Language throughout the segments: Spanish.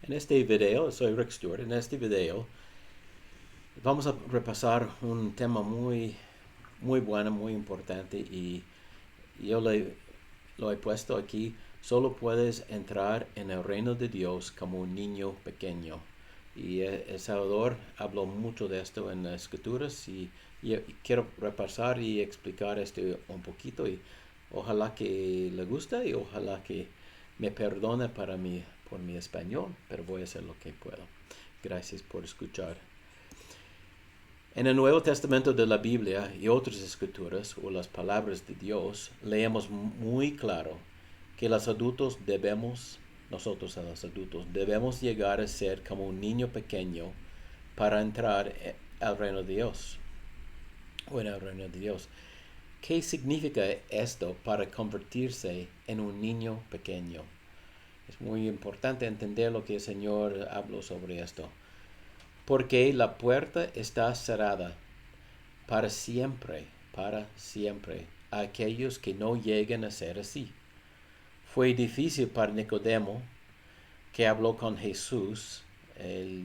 En este video, soy Rick Stewart. En este video vamos a repasar un tema muy bueno, muy importante y yo lo he puesto aquí. Solo puedes entrar en el reino de Dios como un niño pequeño. Y el Salvador habló mucho de esto en las escrituras y quiero repasar y explicar esto un poquito y ojalá que le guste y ojalá que me perdone por mi español, pero voy a hacer lo que puedo. Gracias por escuchar. En el Nuevo Testamento de la Biblia y otras escrituras o las palabras de Dios, leemos muy claro que los adultos nosotros los adultos, debemos llegar a ser como un niño pequeño para entrar al reino de Dios o en el reino de Dios. ¿Qué significa esto para convertirse en un niño pequeño? Es muy importante entender lo que el Señor habló sobre esto. Porque la puerta está cerrada para siempre, a aquellos que no lleguen a ser así. Fue difícil para Nicodemo, que habló con Jesús.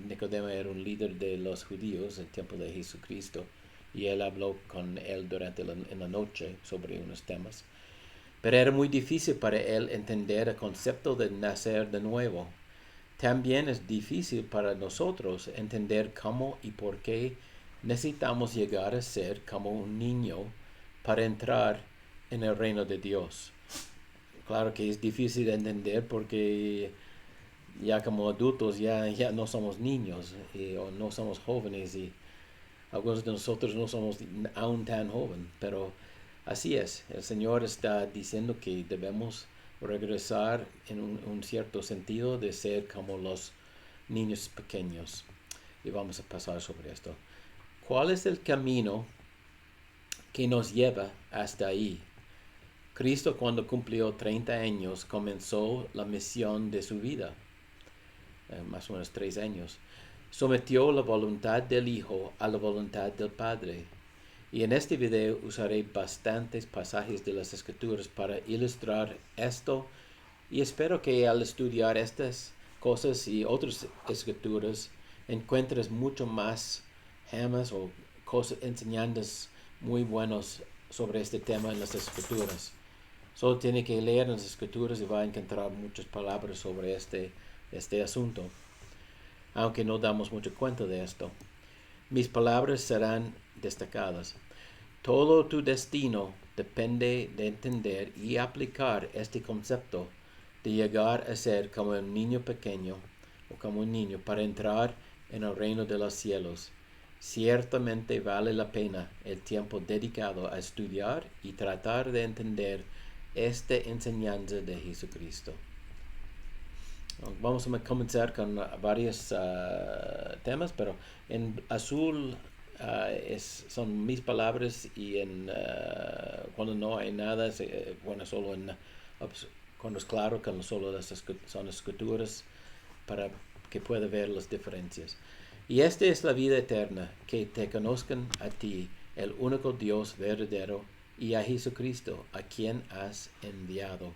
Nicodemo era un líder de los judíos en el tiempo de Jesucristo, y él habló con él en la noche sobre unos temas. Pero era muy difícil para él entender el concepto de nacer de nuevo. También es difícil para nosotros entender cómo y por qué necesitamos llegar a ser como un niño para entrar en el reino de Dios. Claro que es difícil de entender porque ya como adultos ya no somos niños o no somos jóvenes y algunos de nosotros no somos aún tan jóvenes, pero así es. El Señor está diciendo que debemos regresar en un cierto sentido de ser como los niños pequeños. Y vamos a pasar sobre esto. ¿Cuál es el camino que nos lleva hasta ahí? Cristo, cuando cumplió 30 años, comenzó la misión de su vida, más o menos 3 años. Sometió la voluntad del Hijo a la voluntad del Padre. Y en este video usaré bastantes pasajes de las Escrituras para ilustrar esto, y espero que al estudiar estas cosas y otras Escrituras encuentres mucho más gemas o cosas, enseñanzas muy buenos sobre este tema en las Escrituras. Solo tiene que leer las Escrituras y va a encontrar muchas palabras sobre este asunto, aunque no damos mucha cuenta de esto. Mis palabras serán destacadas. Todo tu destino depende de entender y aplicar este concepto de llegar a ser como un niño pequeño o como un niño para entrar en el reino de los cielos. Ciertamente vale la pena el tiempo dedicado a estudiar y tratar de entender esta enseñanza de Jesucristo. Vamos a comenzar con varios temas, pero en azul son mis palabras y cuando no hay nada, solo cuando es claro que solo son escrituras para que pueda ver las diferencias. Y esta es la vida eterna, que te conozcan a ti, el único Dios verdadero, y a Jesucristo, a quien has enviado.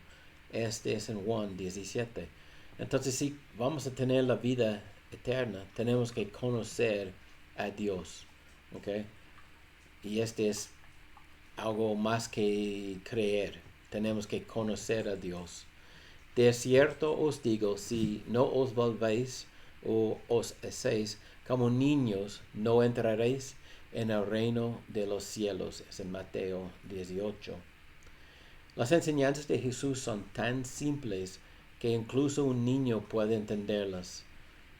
Este es en Juan 17. Entonces, si vamos a tener la vida eterna, tenemos que conocer a Dios. ¿Ok? Y este es algo más que creer. Tenemos que conocer a Dios. De cierto os digo, si no os volvéis o os hacéis como niños, no entraréis en el reino de los cielos. Es en Mateo 18. Las enseñanzas de Jesús son tan simples que incluso un niño puede entenderlas.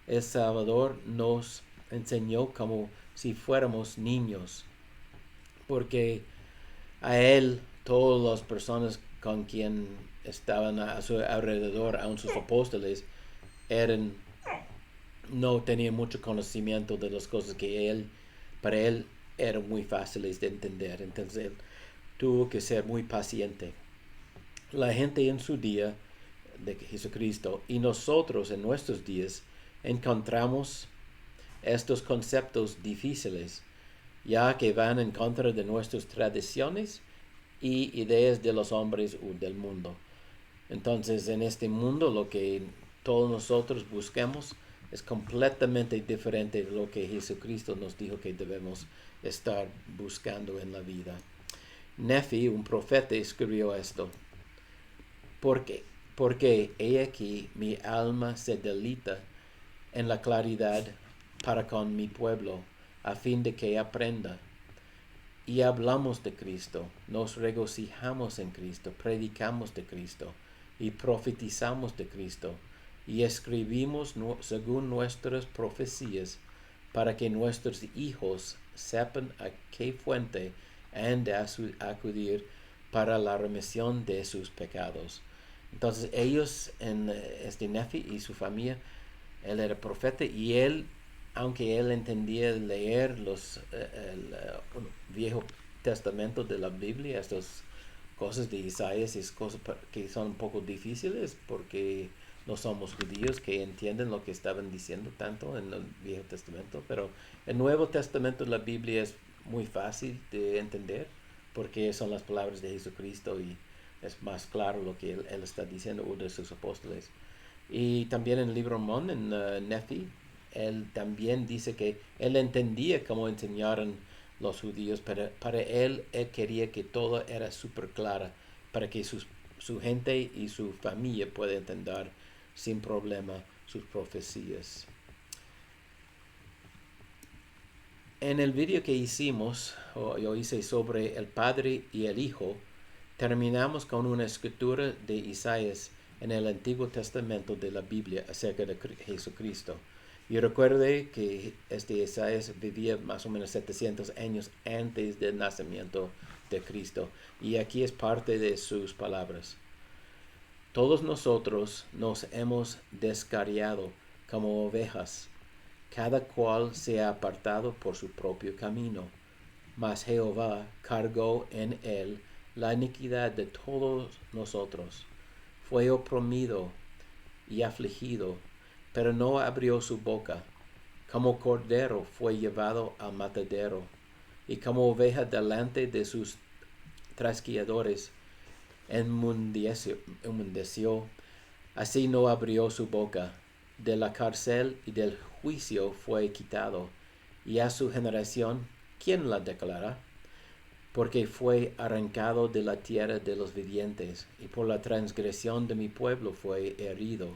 El Salvador nos enseñó como si fuéramos niños, porque a él todas las personas con quien estaban a su alrededor, aun sus apóstoles, eran no tenían mucho conocimiento de las cosas que para él eran muy fáciles de entender. Entonces él tuvo que ser muy paciente. La gente en su día de Jesucristo y nosotros en nuestros días encontramos estos conceptos difíciles, ya que van en contra de nuestras tradiciones y ideas de los hombres o del mundo. Entonces, en este mundo lo que todos nosotros busquemos es completamente diferente de lo que Jesucristo nos dijo que debemos estar buscando en la vida. Nefi, un profeta, escribió esto. Porque he aquí mi alma se deleita en la claridad para con mi pueblo, a fin de que aprenda. Y hablamos de Cristo, nos regocijamos en Cristo, predicamos de Cristo y profetizamos de Cristo y escribimos según nuestras profecías para que nuestros hijos sepan a qué fuente han de acudir para la remisión de sus pecados. Entonces ellos, Nefi y su familia, él era profeta y él, aunque él entendía leer el Viejo Testamento de la Biblia, estas cosas de Isaías y cosas que son un poco difíciles porque no somos judíos que entienden lo que estaban diciendo tanto en el Viejo Testamento, pero el Nuevo Testamento de la Biblia es muy fácil de entender porque son las palabras de Jesucristo y es más claro lo que él está diciendo, uno de sus apóstoles. Y también en el libro Mormón, en Nefi, él también dice que él entendía cómo enseñaron los judíos, pero para él quería que todo era súper claro, para que su gente y su familia puedan entender sin problema sus profecías. En el video que hicimos, yo hice sobre el Padre y el Hijo, terminamos con una escritura de Isaías en el Antiguo Testamento de la Biblia acerca de Jesucristo. Yo recuerde que Isaías vivía más o menos 700 años antes del nacimiento de Cristo. Y aquí es parte de sus palabras. Todos nosotros nos hemos descarriado como ovejas. Cada cual se ha apartado por su propio camino. Mas Jehová cargó en él la iniquidad de todos nosotros. Fue oprimido y afligido, pero no abrió su boca. Como cordero fue llevado al matadero, y como oveja delante de sus trasquiladores enmudeció. Así no abrió su boca. De la cárcel y del juicio fue quitado, y a su generación, ¿quién la declara? Porque fue arrancado de la tierra de los vivientes, y por la transgresión de mi pueblo fue herido.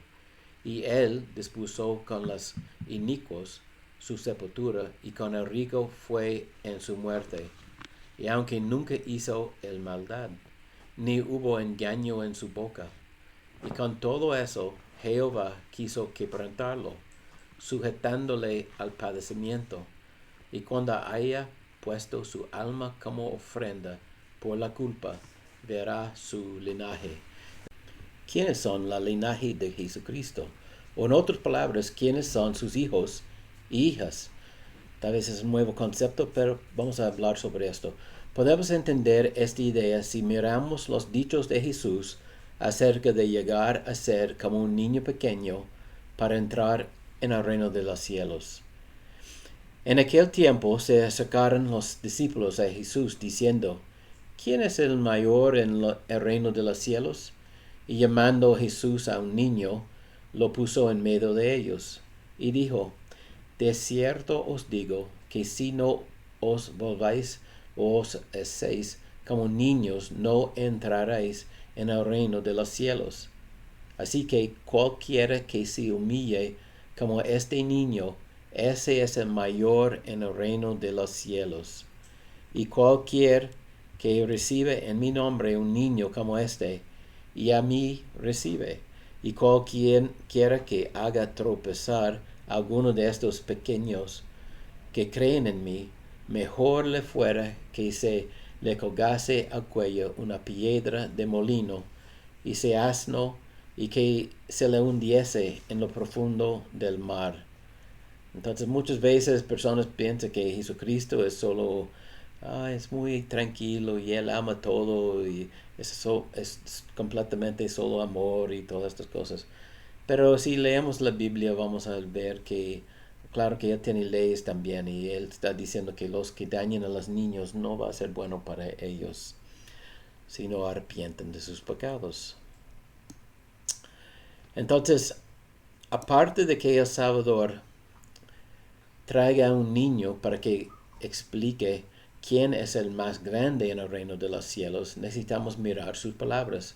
Y él dispuso con los inicuos su sepultura, y con el rico fue en su muerte. Y aunque nunca hizo el maldad, ni hubo engaño en su boca. Y con todo eso, Jehová quiso quebrantarlo, sujetándole al padecimiento. Y cuando haya puesto su alma como ofrenda por la culpa, verá su linaje. ¿Quiénes son la linaje de Jesucristo? O en otras palabras, ¿quiénes son sus hijos y hijas? Tal vez es un nuevo concepto, pero vamos a hablar sobre esto. Podemos entender esta idea si miramos los dichos de Jesús acerca de llegar a ser como un niño pequeño para entrar en el reino de los cielos. En aquel tiempo se acercaron los discípulos a Jesús diciendo, ¿quién es el mayor en el reino de los cielos? Y llamando Jesús a un niño, lo puso en medio de ellos, y dijo, de cierto os digo que si no os volváis o os hacéis como niños, no entraréis en el reino de los cielos. Así que cualquiera que se humille como este niño, ese es el mayor en el reino de los cielos. Y cualquier que recibe en mi nombre un niño como este, y a mí recibe. Y cualquiera que haga tropezar a alguno de estos pequeños que creen en mí, mejor le fuera que se le colgase al cuello una piedra de molino y se asno y que se le hundiese en lo profundo del mar. Entonces muchas veces personas piensan que Jesucristo es solo, es muy tranquilo y Él ama todo y es completamente solo amor y todas estas cosas. Pero si leemos la Biblia vamos a ver que, claro que Él tiene leyes también y Él está diciendo que los que dañen a los niños no va a ser bueno para ellos si no arrepienten de sus pecados. Entonces, aparte de que el Salvador traiga a un niño para que explique quién es el más grande en el reino de los cielos, necesitamos mirar sus palabras.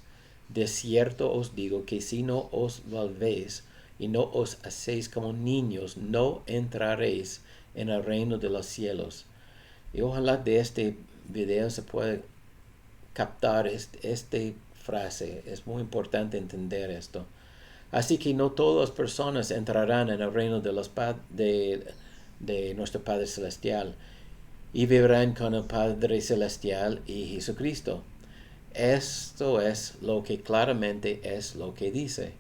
De cierto os digo que si no os volvéis y no os hacéis como niños, no entraréis en el reino de los cielos. Y ojalá de este video se pueda captar esta frase. Es muy importante entender esto. Así que no todas las personas entrarán en el reino de nuestro Padre Celestial y vivirán con el Padre Celestial y Jesucristo. Esto es lo que claramente es lo que dice,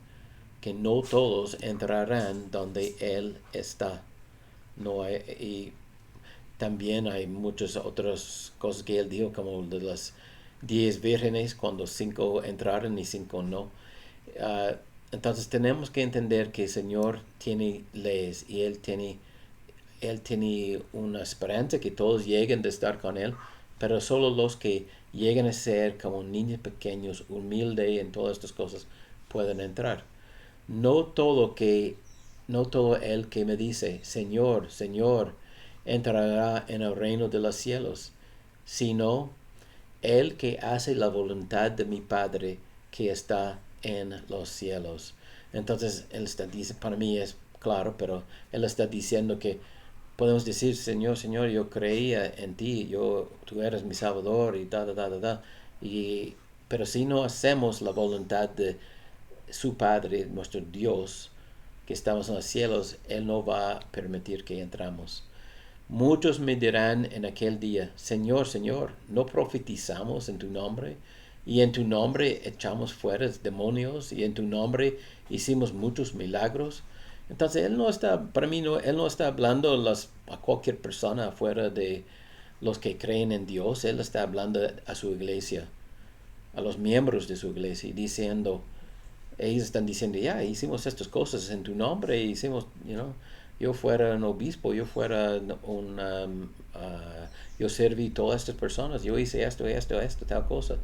que no todos entrarán donde Él está. No hay, y también hay muchas otras cosas que Él dijo, como de las 10 vírgenes, cuando 5 entraron y 5 no. Entonces tenemos que entender que el Señor tiene leyes y Él tiene una esperanza que todos lleguen de estar con Él, pero solo los que lleguen a ser como niños pequeños, humildes en todas estas cosas, pueden entrar. No todo el que me dice, Señor, Señor, entrará en el reino de los cielos, sino el que hace la voluntad de mi Padre que está en los cielos. Entonces, Él está diciendo, para mí es claro, pero Él está diciendo que podemos decir, Señor, Señor, yo creía en ti, tú eres mi Salvador y pero si no hacemos la voluntad de su Padre, nuestro Dios, que estamos en los cielos, Él no va a permitir que entramos. Muchos me dirán en aquel día, Señor, Señor, ¿no profetizamos en tu nombre? Y en tu nombre echamos fuera demonios, y en tu nombre hicimos muchos milagros. Entonces, Él no está hablando a cualquier persona afuera de los que creen en Dios. Él está hablando a su iglesia, a los miembros de su iglesia, diciendo, ellos están diciendo, ya, hicimos estas cosas en tu nombre, yo fuera un obispo, yo serví a todas estas personas, yo hice esto, tal cosa.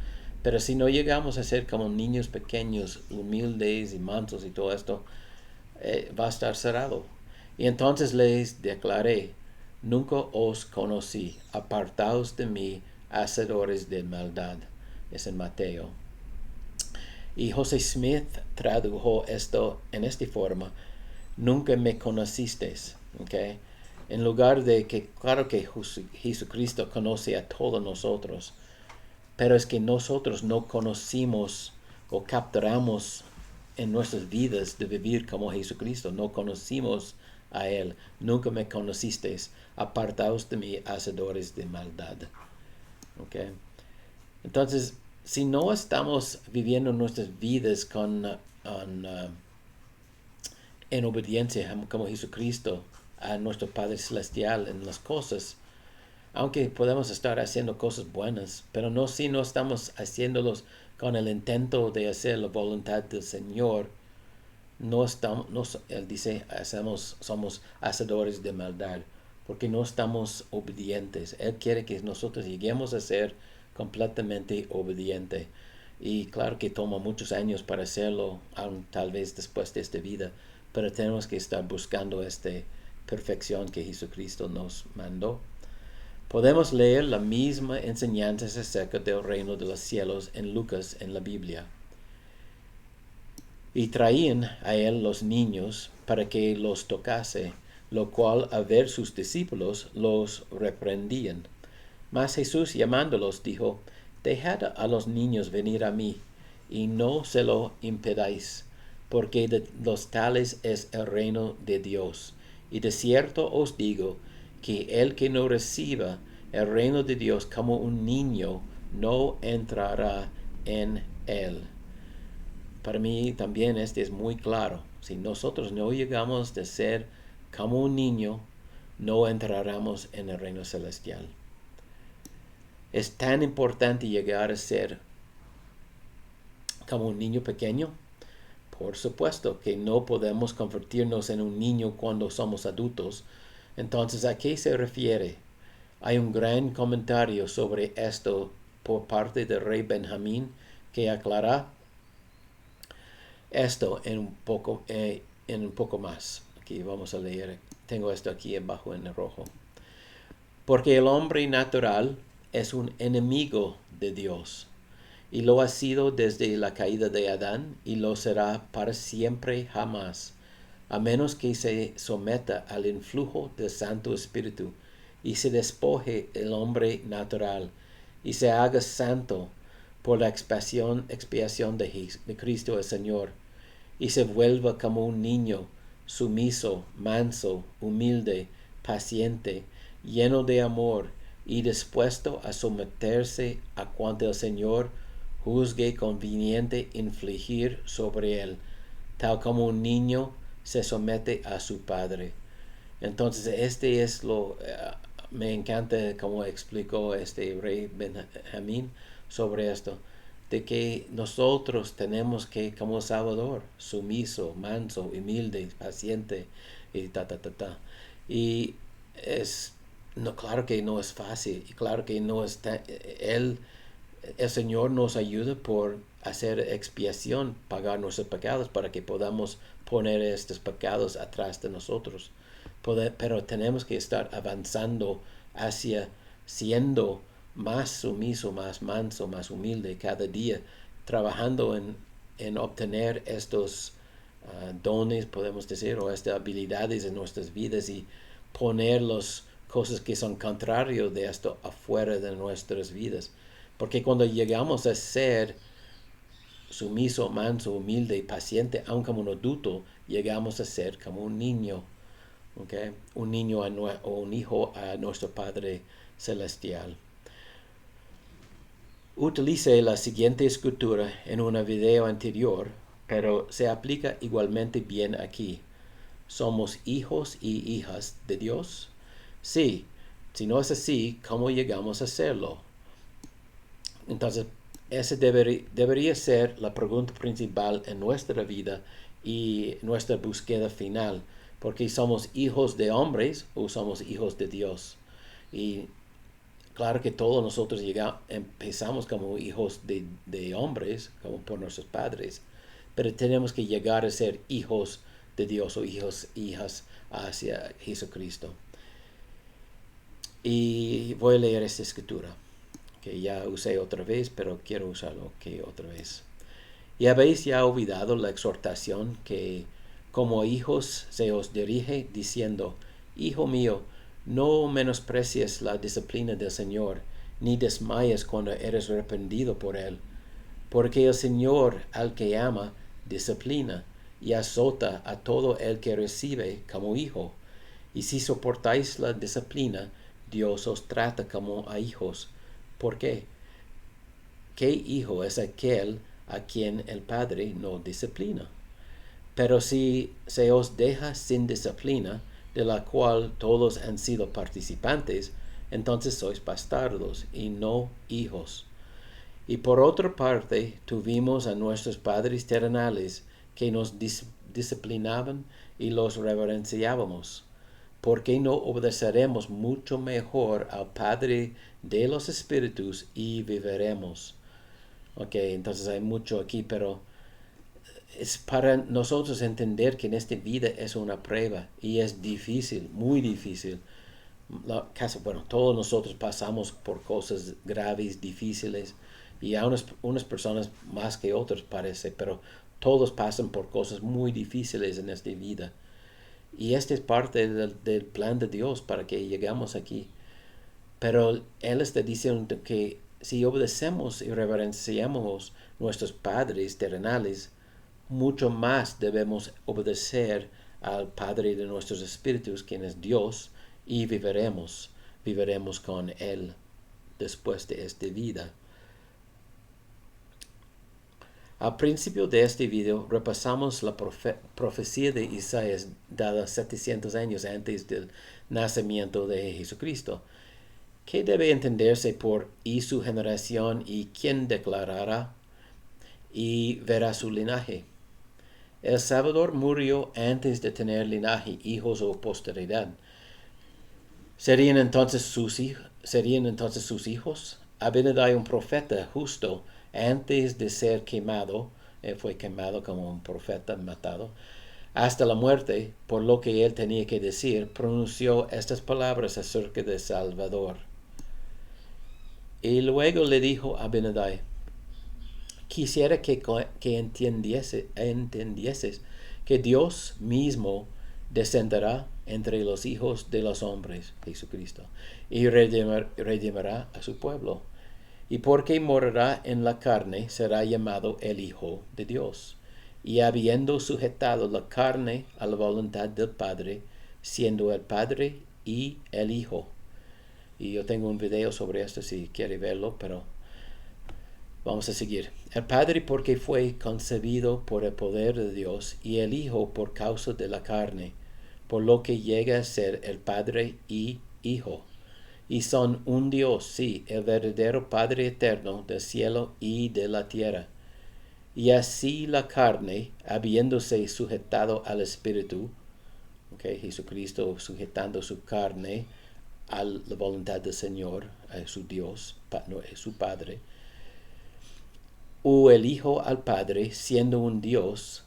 Pero si no llegamos a ser como niños pequeños, humildes y mansos y todo esto, va a estar cerrado. Y entonces les declaré, nunca os conocí, apartaos de mí, hacedores de maldad. Es en Mateo. Y José Smith tradujo esto en esta forma, nunca me conocisteis, ¿okay? En lugar de que, claro que Jesucristo conoce a todos nosotros, pero es que nosotros no conocimos o capturamos en nuestras vidas de vivir como Jesucristo, no conocimos a Él, nunca me conocisteis, apartaos de mí, hacedores de maldad. ¿Okay? Entonces, si no estamos viviendo nuestras vidas en obediencia como Jesucristo a nuestro Padre Celestial en las cosas, aunque podemos estar haciendo cosas buenas, pero si no estamos haciéndolos con el intento de hacer la voluntad del Señor, Él dice, somos hacedores de maldad, porque no estamos obedientes. Él quiere que nosotros lleguemos a ser completamente obedientes. Y claro que toma muchos años para hacerlo, aún tal vez después de esta vida, pero tenemos que estar buscando esta perfección que Jesucristo nos mandó. Podemos leer la misma enseñanza acerca del reino de los cielos en Lucas en la Biblia. Y traían a él los niños para que los tocase, lo cual al ver sus discípulos los reprendían. Mas Jesús llamándolos dijo, dejad a los niños venir a mí, y no se lo impedáis, porque de los tales es el reino de Dios. Y de cierto os digo, que el que no reciba el reino de Dios como un niño, no entrará en él. Para mí también este es muy claro. Si nosotros no llegamos a ser como un niño, no entraremos en el reino celestial. Es tan importante llegar a ser como un niño pequeño. Por supuesto que no podemos convertirnos en un niño cuando somos adultos. Entonces, ¿a qué se refiere? Hay un gran comentario sobre esto por parte del rey Benjamín que aclara esto en un poco en un poco más. Aquí vamos a leer. Tengo esto aquí abajo en el rojo. Porque el hombre natural es un enemigo de Dios, y lo ha sido desde la caída de Adán, y lo será para siempre jamás, a menos que se someta al influjo del Santo Espíritu, y se despoje el hombre natural, y se haga santo por la expiación de Cristo el Señor, y se vuelva como un niño, sumiso, manso, humilde, paciente, lleno de amor, y dispuesto a someterse a cuanto el Señor juzgue conveniente infligir sobre él, tal como un niño se somete a su padre. Entonces, me encanta cómo explicó este rey Benjamín sobre esto, de que nosotros tenemos que, como Salvador, sumiso, manso, humilde, paciente, y Y es, no, claro que no es fácil, y claro que no está, el Señor nos ayuda por hacer expiación, pagar nuestros pecados para que podamos poner estos pecados atrás de nosotros. Pero tenemos que estar avanzando hacia siendo más sumiso, más manso, más humilde cada día, trabajando en obtener estos dones, podemos decir, o estas habilidades en nuestras vidas y poner las cosas que son contrarios de esto afuera de nuestras vidas. Porque cuando llegamos a ser sumiso, manso, humilde y paciente, aun como un adulto, llegamos a ser como un niño, ¿okay? Un niño o un hijo a nuestro Padre Celestial. Utilicé la siguiente escritura en un video anterior, pero se aplica igualmente bien aquí. ¿Somos hijos y hijas de Dios? Sí. Si no es así, ¿cómo llegamos a serlo? Entonces, esa debería ser la pregunta principal en nuestra vida y nuestra búsqueda final, porque somos hijos de hombres o somos hijos de Dios. Y claro que todos nosotros empezamos como hijos de hombres, como por nuestros padres, pero tenemos que llegar a ser hijos de Dios o hijas hacia Jesucristo. Y voy a leer esta escritura, que ya usé otra vez, pero quiero usarlo otra vez. ¿Y habéis ya olvidado la exhortación que como hijos se os dirige diciendo, Hijo mío, no menosprecies la disciplina del Señor, ni desmayes cuando eres reprendido por él? Porque el Señor al que ama, disciplina y azota a todo el que recibe como hijo. Y si soportáis la disciplina, Dios os trata como a hijos. ¿Por qué? ¿Qué hijo es aquel a quien el Padre no disciplina? Pero si se os deja sin disciplina, de la cual todos han sido participantes, entonces sois bastardos y no hijos. Y por otra parte, tuvimos a nuestros padres terrenales que nos disciplinaban y los reverenciábamos. ¿Por qué no obedeceremos mucho mejor al Padre de los Espíritus y viviremos? Ok, entonces hay mucho aquí, pero es para nosotros entender que en esta vida es una prueba y es difícil, muy difícil. Todos nosotros pasamos por cosas graves, difíciles, y a unas personas más que otras parece, pero todos pasan por cosas muy difíciles en esta vida. Y esta es parte del plan de Dios para que lleguemos aquí. Pero Él está diciendo que si obedecemos y reverenciamos nuestros padres terrenales, mucho más debemos obedecer al Padre de nuestros espíritus, quien es Dios, y viviremos con Él después de esta vida. Al principio de este video repasamos la profecía de Isaías dada 700 años antes del nacimiento de Jesucristo. ¿Qué debe entenderse por y su generación y quién declarará y verá su linaje? El Salvador murió antes de tener linaje, hijos o posteridad. ¿Serían entonces sus hijos? Abinadai, un profeta justo, antes de ser quemado, fue quemado como un profeta matado, hasta la muerte, por lo que él tenía que decir, pronunció estas palabras acerca del Salvador. Y luego le dijo a Abinadi: quisiera que entendieses que Dios mismo descenderá entre los hijos de los hombres, Jesucristo, y redimirá a su pueblo. Y porque morará en la carne, será llamado el Hijo de Dios. Y habiendo sujetado la carne a la voluntad del Padre, siendo el Padre y el Hijo. Y yo tengo un video sobre esto si quiere verlo, pero vamos a seguir. El Padre porque fue concebido por el poder de Dios, y el Hijo por causa de la carne, por lo que llega a ser el Padre y Hijo. Y son un Dios, sí, el verdadero Padre eterno del cielo y de la tierra. Y así la carne, habiéndose sujetado al Espíritu, Jesucristo sujetando su carne a la voluntad del Señor, a su Dios, su Padre, o el Hijo al Padre, siendo un Dios,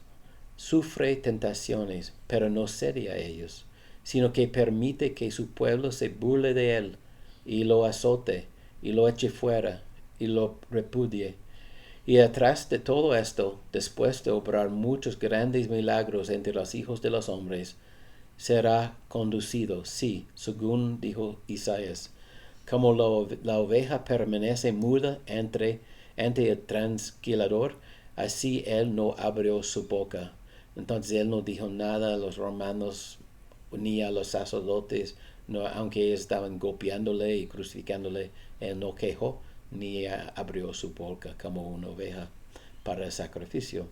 sufre tentaciones, pero no cede a ellos, sino que permite que su pueblo se burle de él, y lo azote, y lo eche fuera, y lo repudie. Y atrás de todo esto, después de obrar muchos grandes milagros entre los hijos de los hombres, será conducido, sí, según dijo Isaías, como la oveja permanece muda ante el transquilador, así él no abrió su boca. Entonces él no dijo nada a los romanos ni a los sacerdotes, no, aunque estaban golpeándole y crucificándole, él no quejó ni abrió su boca como una oveja para el sacrificio.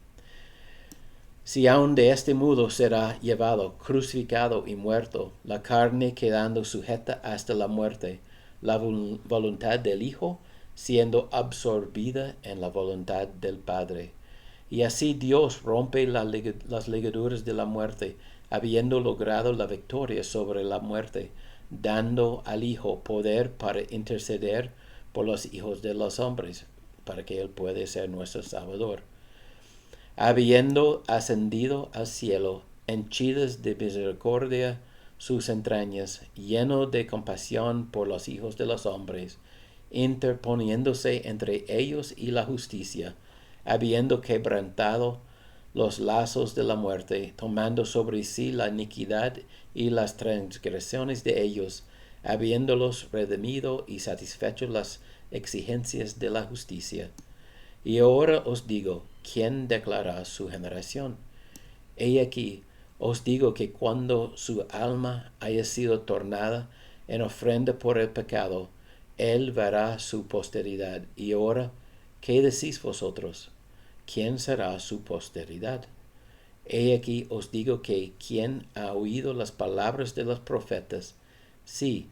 Si aun de este modo será llevado, crucificado y muerto, la carne quedando sujeta hasta la muerte, la voluntad del Hijo siendo absorbida en la voluntad del Padre. Y así Dios rompe las ligaduras de la muerte, habiendo logrado la victoria sobre la muerte, dando al Hijo poder para interceder por los hijos de los hombres, para que Él pueda ser nuestro Salvador. Habiendo ascendido al cielo, henchidas de misericordia sus entrañas, lleno de compasión por los hijos de los hombres, interponiéndose entre ellos y la justicia, habiendo quebrantado los lazos de la muerte, tomando sobre sí la iniquidad y las transgresiones de ellos, habiéndolos redimido y satisfecho las exigencias de la justicia. Y ahora os digo, ¿quién declara su generación? He aquí, os digo que cuando su alma haya sido tornada en ofrenda por el pecado, él verá su posteridad. Y ahora, ¿qué decís vosotros? ¿Quién será su posteridad? He aquí os digo que quien ha oído las palabras de los profetas, sí,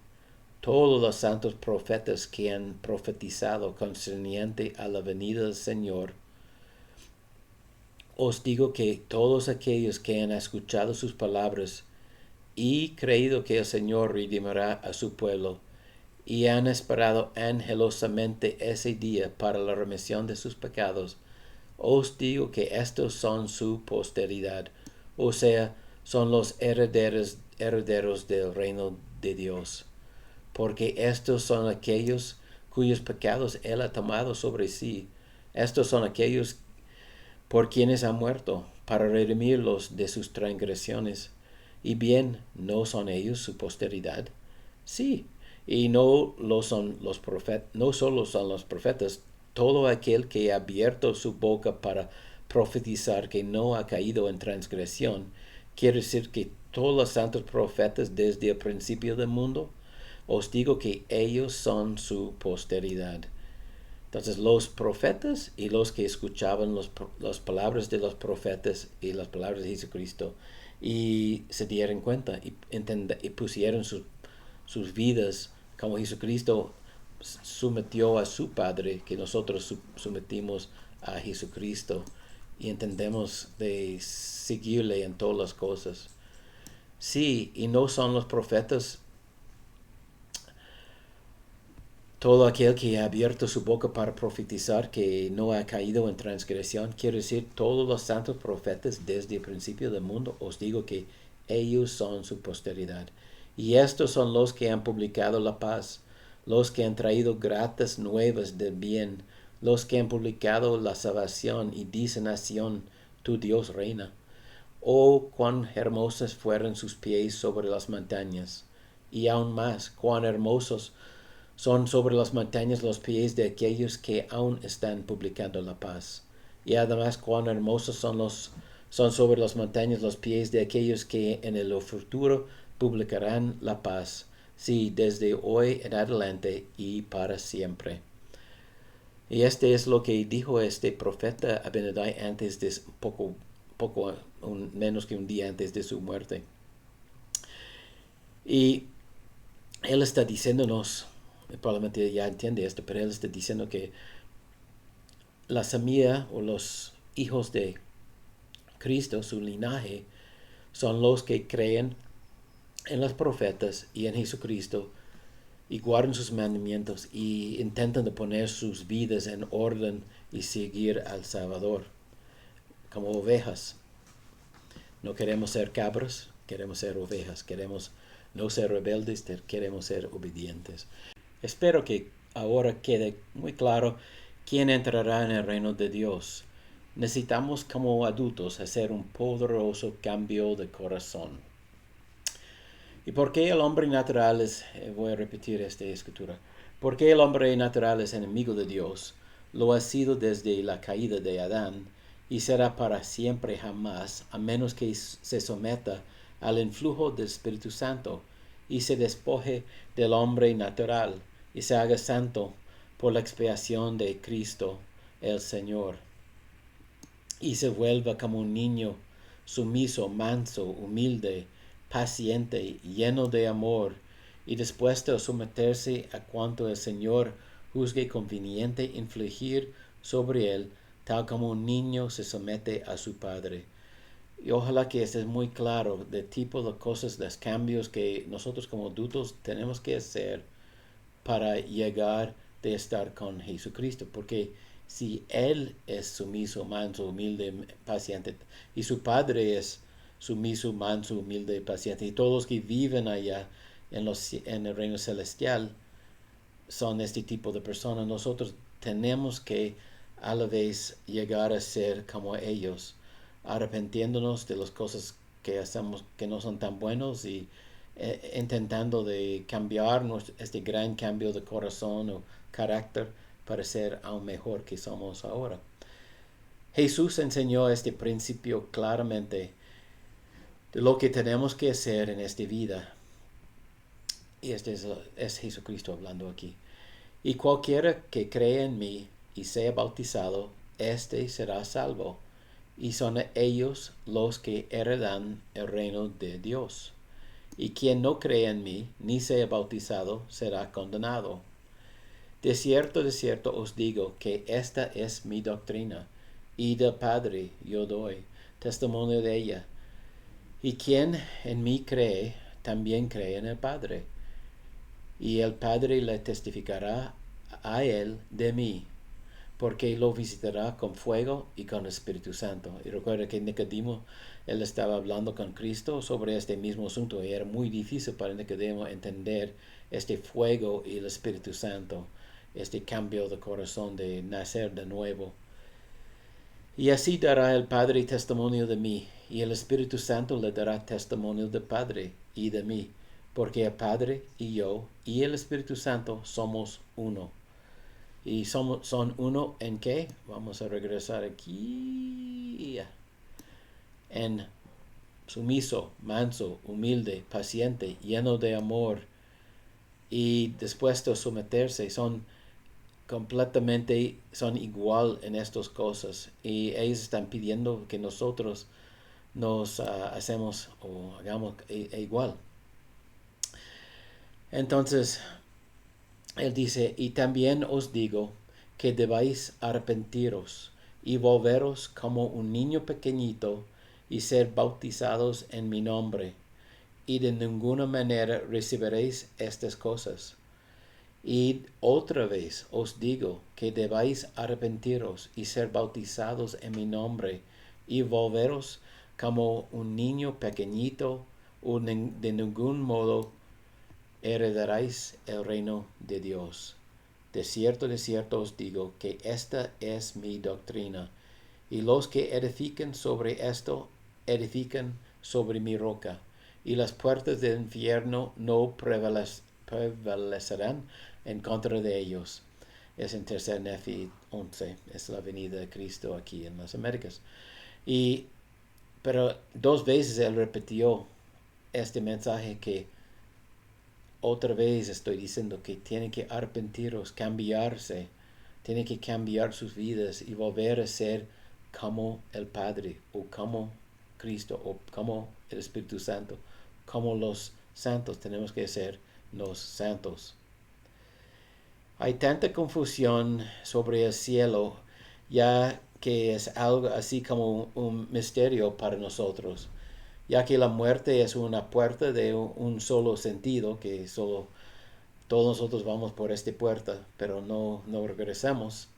todos los santos profetas que han profetizado concerniente a la venida del Señor, os digo que todos aquellos que han escuchado sus palabras y creído que el Señor redimirá a su pueblo, y han esperado anhelosamente ese día para la remisión de sus pecados, os digo que estos son su posteridad, o sea, son los herederos del reino de Dios. Porque estos son aquellos cuyos pecados él ha tomado sobre sí. Estos son aquellos por quienes ha muerto, para redimirlos de sus transgresiones. Y bien, ¿no son ellos su posteridad? Sí, y no solo son los profetas, todo aquel que ha abierto su boca para profetizar que no ha caído en transgresión, quiere decir que todos los santos profetas desde el principio del mundo, os digo que ellos son su posteridad. Entonces los profetas y los que escuchaban las palabras de los profetas y las palabras de Jesucristo y se dieron cuenta y pusieron sus vidas como Jesucristo sometió a su Padre, que nosotros sometimos a Jesucristo y entendemos de seguirle en todas las cosas. Sí, y no son los profetas Todo aquel que ha abierto su boca para profetizar que no ha caído en transgresión, quiere decir todos los santos profetas desde el principio del mundo, os digo que ellos son su posteridad. Y estos son los que han publicado la paz, los que han traído gratas nuevas del bien, los que han publicado la salvación y dicen a Sión, tu Dios reina. Oh, cuán hermosas fueron sus pies sobre las montañas, y aún más, cuán hermosos son sobre las montañas los pies de aquellos que aún están publicando la paz. Y además cuán hermosos son sobre las montañas los pies de aquellos que en el futuro publicarán la paz, sí, desde hoy en adelante y para siempre. Y este es lo que dijo este profeta Abinadai antes de menos que un día antes de su muerte. Y él está diciéndonos, probablemente ya entiende esto, pero él está diciendo que la semilla o los hijos de Cristo, su linaje, son los que creen en los profetas y en Jesucristo y guardan sus mandamientos y intentan de poner sus vidas en orden y seguir al Salvador como ovejas. No queremos ser cabras, queremos ser ovejas, queremos no ser rebeldes, queremos ser obedientes. Espero que ahora quede muy claro quién entrará en el reino de Dios. Necesitamos como adultos hacer un poderoso cambio de corazón. ¿Y por qué el hombre natural es, voy a repetir esta escritura, por qué el hombre natural es enemigo de Dios? Lo ha sido desde la caída de Adán y será para siempre jamás, a menos que se someta al influjo del Espíritu Santo y se despoje del hombre natural y se haga santo por la expiación de Cristo el Señor. Y se vuelva como un niño sumiso, manso, humilde, paciente, lleno de amor, y dispuesto a someterse a cuanto el Señor juzgue conveniente infligir sobre él, tal como un niño se somete a su padre. Y ojalá que esté muy claro del tipo de cosas, los cambios que nosotros como adultos tenemos que hacer para llegar de estar con Jesucristo, porque si Él es sumiso, manso, humilde, paciente, y su Padre es sumiso, manso, humilde, paciente, y todos los que viven allá en el reino celestial son este tipo de personas, nosotros tenemos que a la vez llegar a ser como ellos, arrepentiéndonos de las cosas que hacemos que no son tan buenos y intentando de cambiar este gran cambio de corazón o carácter para ser aún mejor que somos ahora. Jesús enseñó este principio claramente de lo que tenemos que hacer en esta vida. Y este es Jesucristo hablando aquí. Y cualquiera que cree en mí y sea bautizado, éste será salvo. Y son ellos los que heredan el reino de Dios. Y quien no cree en mí, ni sea bautizado, será condenado. De cierto os digo que esta es mi doctrina, y del Padre yo doy testimonio de ella. Y quien en mí cree, también cree en el Padre. Y el Padre le testificará a él de mí, porque lo visitará con fuego y con Espíritu Santo. Y recuerda que Nicodemo, él estaba hablando con Cristo sobre este mismo asunto y era muy difícil para Nicodemo entender este fuego y el Espíritu Santo, este cambio de corazón de nacer de nuevo. Y así dará el Padre testimonio de mí, y el Espíritu Santo le dará testimonio del Padre y de mí, porque el Padre y yo y el Espíritu Santo somos uno. ¿Y son uno en qué? Vamos a regresar aquí. En sumiso, manso, humilde, paciente, lleno de amor y dispuesto a someterse. Son igual en estas cosas. Y ellos están pidiendo que nosotros nos hacemos o hagamos igual. Entonces, él dice, y también os digo que debáis arrepentiros y volveros como un niño pequeñito y ser bautizados en mi nombre, y de ninguna manera recibiréis estas cosas. Y otra vez os digo que debáis arrepentiros y ser bautizados en mi nombre y volveros como un niño pequeñito, o de ningún modo heredaréis el reino de Dios. De cierto os digo que esta es mi doctrina, y los que edifican sobre esto, edifican sobre mi roca, y las puertas del infierno no prevalecerán en contra de ellos. Es en tercer Nefi 11, es la venida de Cristo aquí en las Américas. Pero 2 veces él repitió este mensaje que otra vez estoy diciendo que tienen que arrepentiros, cambiarse, tienen que cambiar sus vidas y volver a ser como el Padre o como Cristo o como el Espíritu Santo, como los santos tenemos que ser los santos. Hay tanta confusión sobre el cielo ya que es algo así como un misterio para nosotros, ya que la muerte es una puerta de un solo sentido, que solo todos nosotros vamos por esta puerta, pero no regresamos.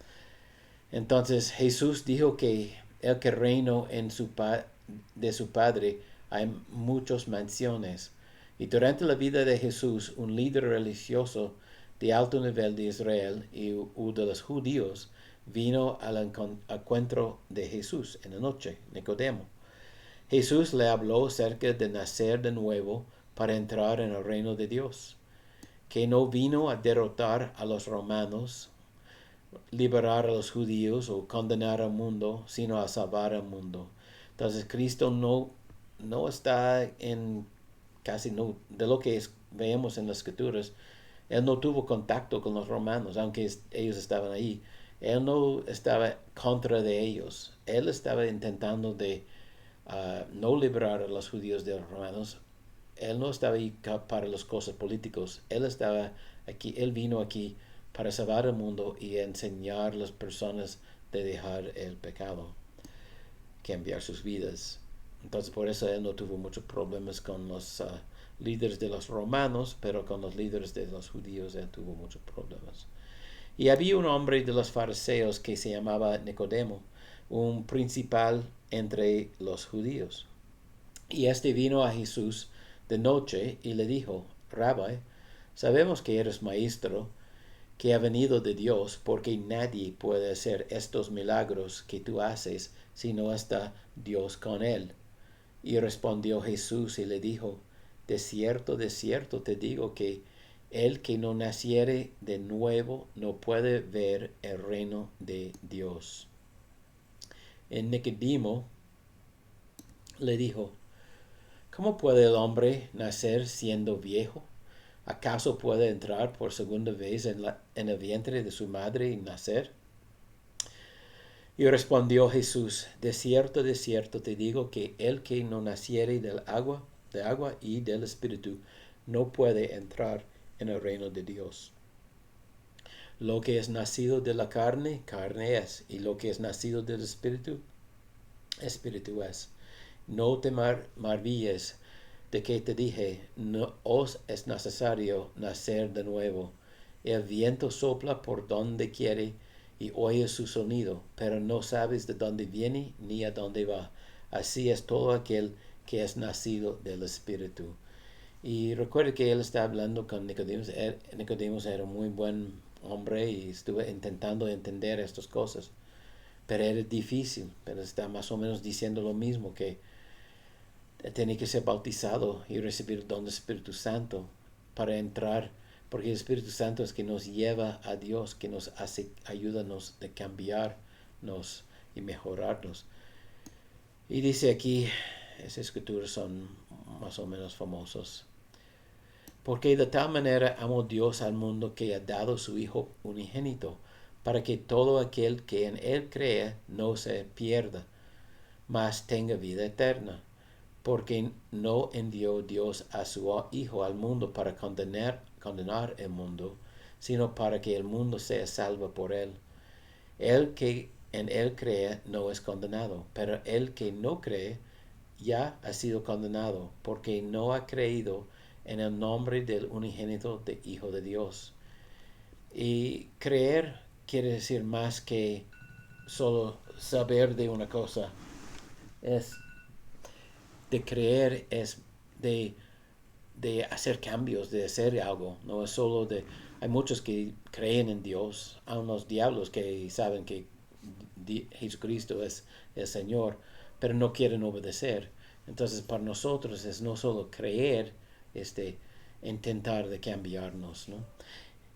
Entonces Jesús dijo que el que reino de su Padre hay muchas mansiones. Y durante la vida de Jesús, un líder religioso de alto nivel de Israel y de los judíos vino al encuentro de Jesús en la noche, Nicodemo. Jesús le habló acerca de nacer de nuevo para entrar en el reino de Dios, que no vino a derrotar a los romanos, liberar a los judíos o condenar al mundo, sino a salvar al mundo. Entonces Cristo no está en casi no, de lo que vemos en las escrituras, él no tuvo contacto con los romanos, aunque ellos estaban ahí. Él no estaba contra de ellos. Él estaba intentando de no liberar a los judíos de los romanos. Él no estaba ahí para las cosas políticas. Él estaba aquí, él vino aquí para salvar el mundo y enseñar a las personas de dejar el pecado, cambiar sus vidas. Entonces por eso él no tuvo muchos problemas con los líderes de los romanos, pero con los líderes de los judíos él tuvo muchos problemas. Y había un hombre de los fariseos que se llamaba Nicodemo, un principal entre los judíos. Y este vino a Jesús de noche y le dijo, Rabbi, sabemos que eres maestro, que ha venido de Dios, porque nadie puede hacer estos milagros que tú haces si no está Dios con él. Y respondió Jesús y le dijo, de cierto te digo que el que no naciere de nuevo no puede ver el reino de Dios. En Nicodemo le dijo, ¿cómo puede el hombre nacer siendo viejo? ¿Acaso puede entrar por segunda vez en el vientre de su madre y nacer? Y respondió Jesús, de cierto te digo que el que no naciere de agua y del Espíritu, no puede entrar en el reino de Dios. Lo que es nacido de la carne, carne es, y lo que es nacido del Espíritu, Espíritu es. No te maravilles de que te dije, no os es necesario nacer de nuevo. El viento sopla por donde quiere y oyes su sonido, pero no sabes de dónde viene ni a dónde va. Así es todo aquel que es nacido del Espíritu. Y recuerde que él está hablando con Nicodemos. Nicodemos era un muy buen hombre y estuvo intentando entender estas cosas. Pero era difícil, pero está más o menos diciendo lo mismo, que tiene que ser bautizado y recibir el don del Espíritu Santo para entrar, porque el Espíritu Santo es que nos lleva a Dios, que nos hace, ayúdanos de cambiarnos y mejorarnos. Y dice aquí, esas escrituras son más o menos famosas. Porque de tal manera amó Dios al mundo que ha dado su Hijo unigénito, para que todo aquel que en Él cree no se pierda, mas tenga vida eterna. Porque no envió Dios a su Hijo al mundo para condenar el mundo, sino para que el mundo sea salvo por él. El que en él cree no es condenado, pero el que no cree ya ha sido condenado, porque no ha creído en el nombre del unigénito de Hijo de Dios. Y creer quiere decir más que solo saber de una cosa. Es de creer, es de, de hacer cambios, de hacer algo. No es solo de... Hay muchos que creen en Dios, aun los diablos que saben que Jesucristo es el Señor, pero no quieren obedecer. Entonces para nosotros es no solo creer, es de intentar de cambiarnos, ¿no?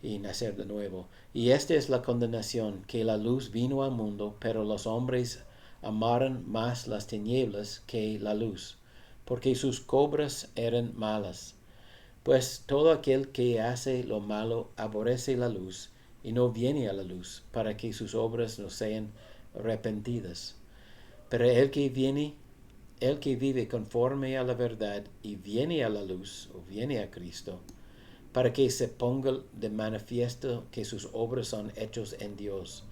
Y nacer de nuevo. Y esta es la condenación, que la luz vino al mundo, pero los hombres amaron más las tinieblas que la luz, porque sus obras eran malas. Pues todo aquel que hace lo malo aborrece la luz y no viene a la luz, para que sus obras no sean arrepentidas. Pero el que vive conforme a la verdad y viene a la luz, o viene a Cristo, para que se ponga de manifiesto que sus obras son hechos en Dios.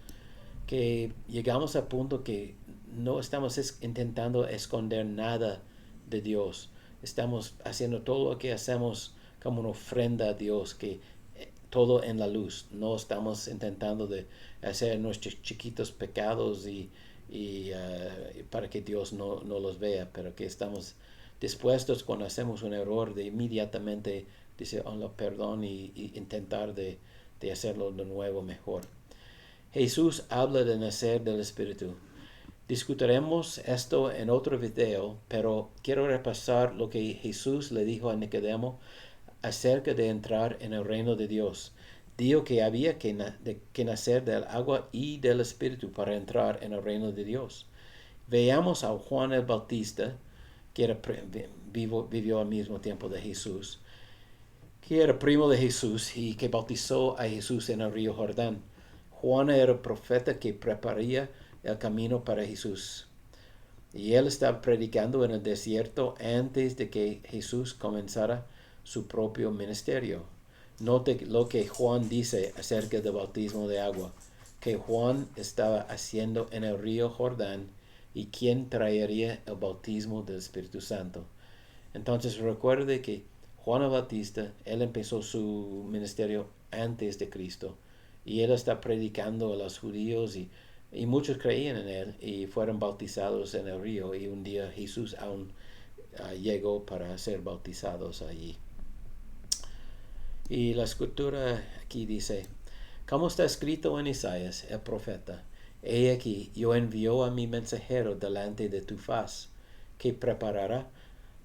Que llegamos al punto que no estamos intentando esconder nada de Dios. Estamos haciendo todo lo que hacemos como una ofrenda a Dios, que todo en la luz. No estamos intentando de hacer nuestros chiquitos pecados para que Dios no los vea, pero que estamos dispuestos cuando hacemos un error de inmediatamente decir, oh, perdón y intentar de hacerlo de nuevo mejor. Jesús habla de nacer del Espíritu. Discutiremos esto en otro video, pero quiero repasar lo que Jesús le dijo a Nicodemo acerca de entrar en el reino de Dios. Dijo que había que nacer del agua y del Espíritu para entrar en el reino de Dios. Veamos a Juan el Bautista, que vivió al mismo tiempo de Jesús, que era primo de Jesús y que bautizó a Jesús en el río Jordán. Juan era el profeta que prepararía el camino para Jesús. Y él estaba predicando en el desierto antes de que Jesús comenzara su propio ministerio. Note lo que Juan dice acerca del bautismo de agua, que Juan estaba haciendo en el río Jordán y quien traería el bautismo del Espíritu Santo. Entonces recuerde que Juan el Bautista, él empezó su ministerio antes de Cristo y él está predicando a los judíos y muchos creían en él y fueron bautizados en el río y un día Jesús aún llegó para ser bautizados allí. Y la escritura aquí dice, como está escrito en Isaías, el profeta, he aquí, yo envío a mi mensajero delante de tu faz, que preparará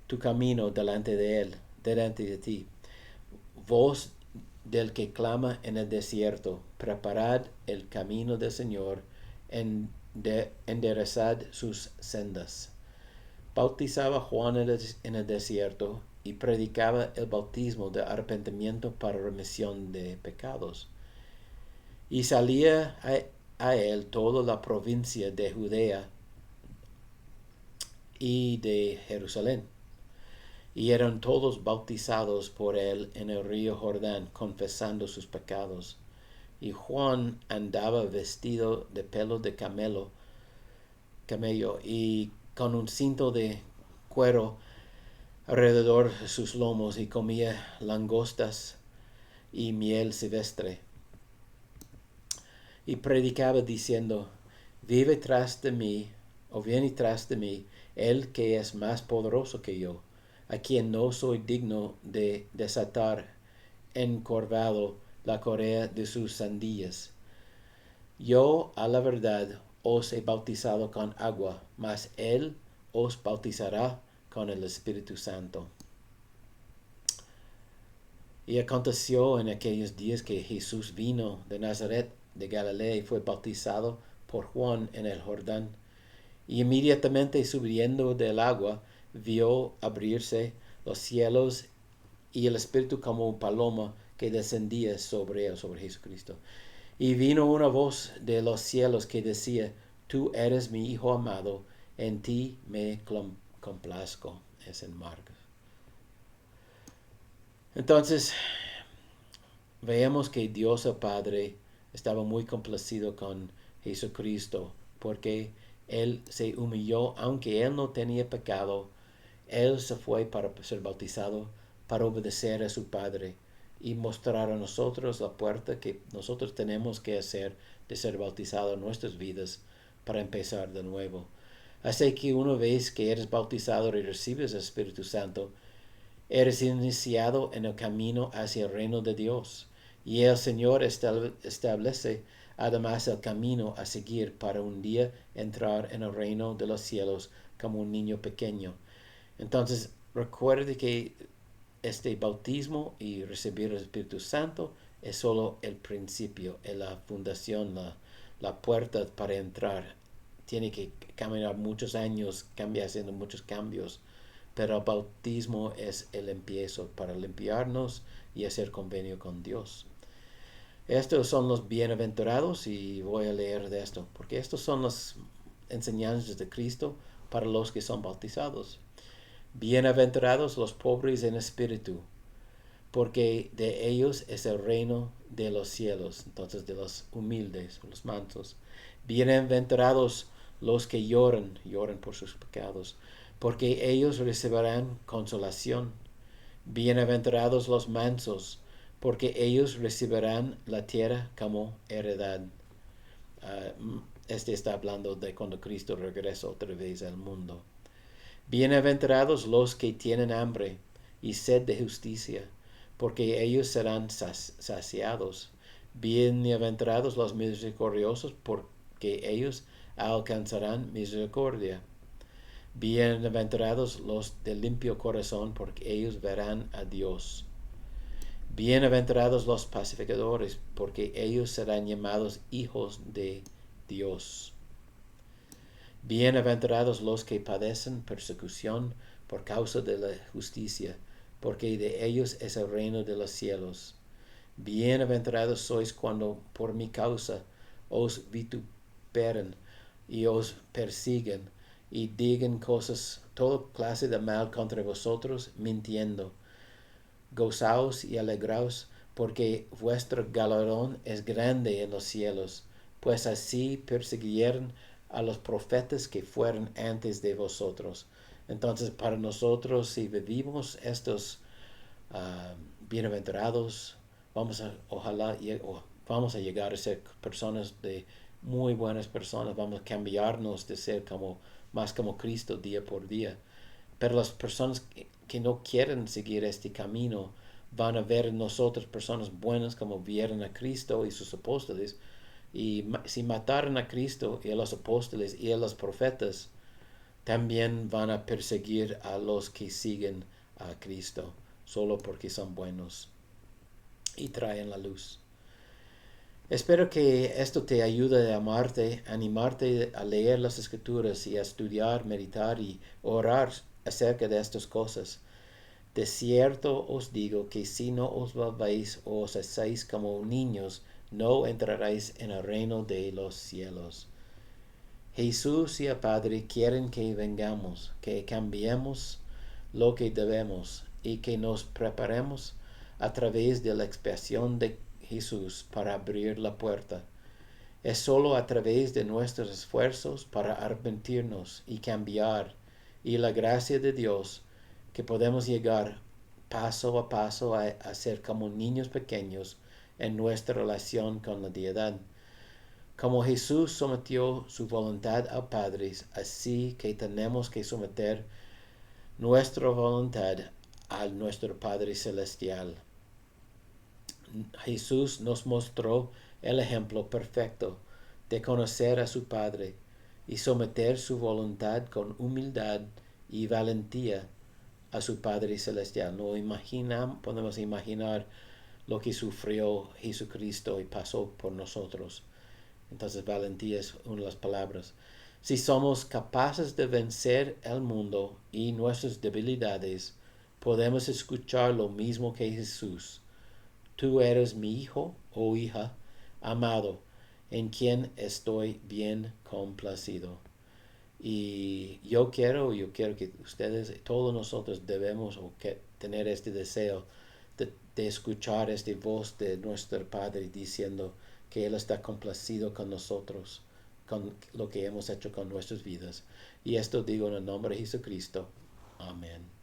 tu camino delante de él, delante de ti. Voz del que clama en el desierto, preparad el camino del Señor, enderezad sus sendas. Bautizaba Juan en el desierto y predicaba el bautismo de arrepentimiento para remisión de pecados. Y salía a él toda la provincia de Judea y de Jerusalén. Y eran todos bautizados por él en el río Jordán, confesando sus pecados. Y Juan andaba vestido de pelo de camello y con un cinto de cuero alrededor de sus lomos y comía langostas y miel silvestre. Y predicaba diciendo, viene tras de mí, el que es más poderoso que yo, a quien no soy digno de desatar encorvado la correa de sus sandalias. Yo a la verdad os he bautizado con agua, mas él os bautizará con el Espíritu Santo. Y aconteció en aquellos días que Jesús vino de Nazaret de Galilea y fue bautizado por Juan en el Jordán. Y inmediatamente subiendo del agua, vio abrirse los cielos y el Espíritu como un paloma que descendía sobre él, sobre Jesucristo. Y vino una voz de los cielos que decía, tú eres mi Hijo amado, en ti me complazco. Es en Marcos. Entonces, veamos que Dios el Padre estaba muy complacido con Jesucristo porque él se humilló, aunque él no tenía pecado, él se fue para ser bautizado, para obedecer a su Padre. y mostrar a nosotros la puerta que nosotros tenemos que hacer de ser bautizados en nuestras vidas para empezar de nuevo. Así que una vez que eres bautizado y recibes el Espíritu Santo, eres iniciado en el camino hacia el reino de Dios. Y el Señor establece además el camino a seguir para un día entrar en el reino de los cielos como un niño pequeño. Entonces, recuerde que este bautismo y recibir el Espíritu Santo es solo el principio, es la fundación, la puerta para entrar. Tiene que caminar muchos años, haciendo muchos cambios, pero el bautismo es el empiezo para limpiarnos y hacer convenio con Dios. Estos son los bienaventurados y voy a leer de esto, porque estos son las enseñanzas de Cristo para los que son bautizados. Bienaventurados los pobres en espíritu, porque de ellos es el reino de los cielos, entonces de los humildes, los mansos. Bienaventurados los que lloran por sus pecados, porque ellos recibirán consolación. Bienaventurados los mansos, porque ellos recibirán la tierra como heredad. Este está hablando de cuando Cristo regresa otra vez al mundo. Bienaventurados los que tienen hambre y sed de justicia, porque ellos serán saciados. Bienaventurados los misericordiosos, porque ellos alcanzarán misericordia. Bienaventurados los de limpio corazón, porque ellos verán a Dios. Bienaventurados los pacificadores, porque ellos serán llamados hijos de Dios. Bienaventurados los que padecen persecución por causa de la justicia, porque de ellos es el reino de los cielos. Bienaventurados sois cuando por mi causa os vituperen y os persiguen y digan cosas, toda clase de mal contra vosotros, mintiendo. Gozaos y alegraos, porque vuestro galardón es grande en los cielos, pues así persiguieron a los profetas que fueron antes de vosotros. Entonces, para nosotros, si vivimos estos bienaventurados, vamos a llegar a ser personas de muy buenas personas, vamos a cambiarnos de ser más como Cristo día por día. Pero las personas que no quieren seguir este camino van a ver en nosotros personas buenas como vieron a Cristo y sus apóstoles. Y si mataron a Cristo y a los apóstoles y a los profetas, también van a perseguir a los que siguen a Cristo, solo porque son buenos y traen la luz. Espero que esto te ayude a amarte, animarte a leer las Escrituras y a estudiar, meditar y orar acerca de estas cosas. De cierto os digo que si no os volvéis o os hacéis como niños, no entraréis en el reino de los cielos. Jesús y el Padre quieren que vengamos, que cambiemos lo que debemos y que nos preparemos a través de la expiación de Jesús para abrir la puerta. Es solo a través de nuestros esfuerzos para arrepentirnos y cambiar y la gracia de Dios que podemos llegar paso a paso a ser como niños pequeños en nuestra relación con la deidad. Como Jesús sometió su voluntad al Padre, así que tenemos que someter nuestra voluntad a nuestro Padre Celestial. Jesús nos mostró el ejemplo perfecto de conocer a su Padre y someter su voluntad con humildad y valentía a su Padre Celestial. No podemos imaginar lo que sufrió Jesucristo y pasó por nosotros. Entonces, valentía es una de las palabras. Si somos capaces de vencer el mundo y nuestras debilidades, podemos escuchar lo mismo que Jesús. Tú eres mi hijo o hija amado, en quien estoy bien complacido. Y yo quiero que ustedes, todos nosotros debemos tener este deseo de escuchar esta voz de nuestro Padre diciendo que Él está complacido con nosotros, con lo que hemos hecho con nuestras vidas. Y esto digo en el nombre de Jesucristo. Amén.